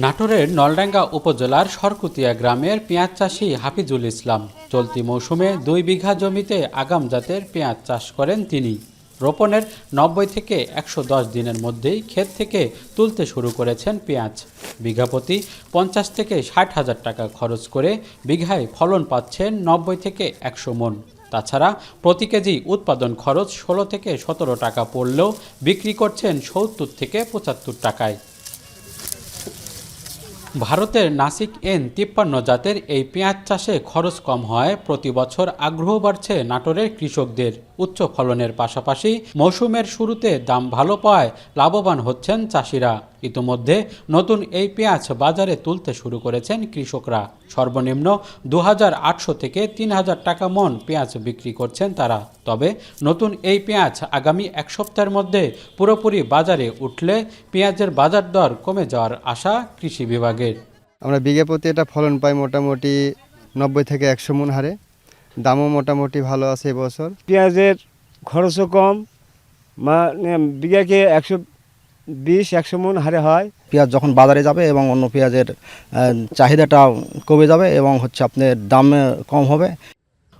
নাটোরের নলডাঙ্গা উপজেলার সরকুতিয়া গ্রামের পেঁয়াজ চাষী হাফিজুল ইসলাম চলতি মৌসুমে 2 বিঘা জমিতে আগাম জাতের পেঁয়াজ চাষ করেন তিনি। রোপণের 90 থেকে 110 দিনের মধ্যেই ক্ষেত থেকে তুলতে শুরু করেছেন পেঁয়াজ। বিঘাপ্রতি 50 থেকে 60 হাজার টাকা খরচ করে বিঘায় ফলন পাচ্ছেন 90 থেকে 100 মণ। তাছাড়া প্রতি কেজি উৎপাদন খরচ 16 থেকে 17 টাকা পড়লেও বিক্রি করছেন 70 থেকে 75 টাকায়। ভারতের নাসিক N53 জাতের এই পেঁয়াজ চাষে খরচ কম হয় প্রতি বছর আগ্রহ বাড়ছে নাটোরের কৃষকদের। উচ্চ ফলনের পাশাপাশি মৌসুমের শুরুতে দাম ভালো পাওয়ায় লাভবান হচ্ছেন চাষিরা। ইতোমধ্যে নতুন এই পেঁয়াজ বাজারে তুলতে শুরু করেছেন কৃষকরা। সর্বনিম্ন 2800 থেকে 3000 টাকা মণ পেঁয়াজ বিক্রি করছেন তারা। তবে নতুন এই পেঁয়াজ আগামী এক সপ্তাহের মধ্যে পুরোপুরি বাজারে উঠলে পেঁয়াজের বাজার দর কমে যাওয়ার আশা কৃষি বিভাগের। আমরা বিঘা প্রতি এটা ফলন পাই মোটামুটি 90 থেকে 100 মণ হারে। দামও মোটামুটি ভালো আছে এবছর। পেঁয়াজের খরচও কম, মানে বিঘাকে 120-100 মণ হারে হয়। পেঁয়াজ যখন বাজারে যাবে এবং অন্য পেঁয়াজের চাহিদাটা কমে যাবে এবং আপনার দাম কম হবে।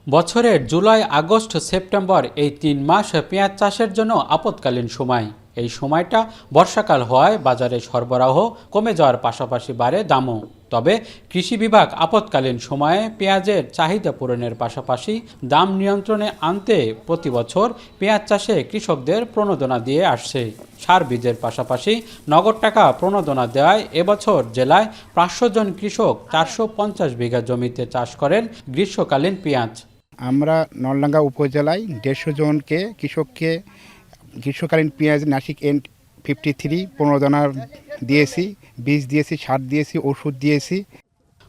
বছরের জুলাই, আগস্ট, সেপ্টেম্বর এই 3 মাস পেঁয়াজ চাষের জন্য আপৎকালীন সময়। এই সময়টা বর্ষাকাল হওয়ায় বাজারে সরবরাহ কমে যাওয়ার পাশাপাশি বাড়ে দামও। তবে কৃষি বিভাগ আপৎকালীন সময়ে পেঁয়াজের চাহিদা পূরণের পাশাপাশি দাম নিয়ন্ত্রণে আনতে প্রতি বছর পেঁয়াজ চাষে কৃষকদের প্রণোদনা দিয়ে আসছে। সার বীজের পাশাপাশি নগদ টাকা প্রণোদনা দেওয়ায় এবছর জেলায় 500 জন কৃষক 450 বিঘা জমিতে চাষ করেন গ্রীষ্মকালীন পেঁয়াজ। আমরা নলডাঙ্গা উপজেলায় 150 জনকে কৃষককে গ্রীষ্মকালীন পেঁয়াজ নাসিক N53 প্রণোদনা দিয়েছি, বীজ দিয়েছি, সার দিয়েছি, ওষুধ দিয়েছি।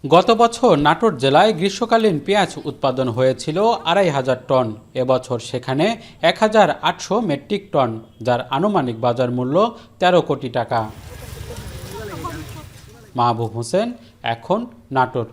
গত বছর নাটোর জেলায় গ্রীষ্মকালীন পেঁয়াজ উৎপাদন হয়েছিল 2500 টন। এবছর সেখানে 1800 মেট্রিক টন, যার আনুমানিক বাজার মূল্য 13 কোটি টাকা। মাহবুব হোসেন, এখন নাটোর।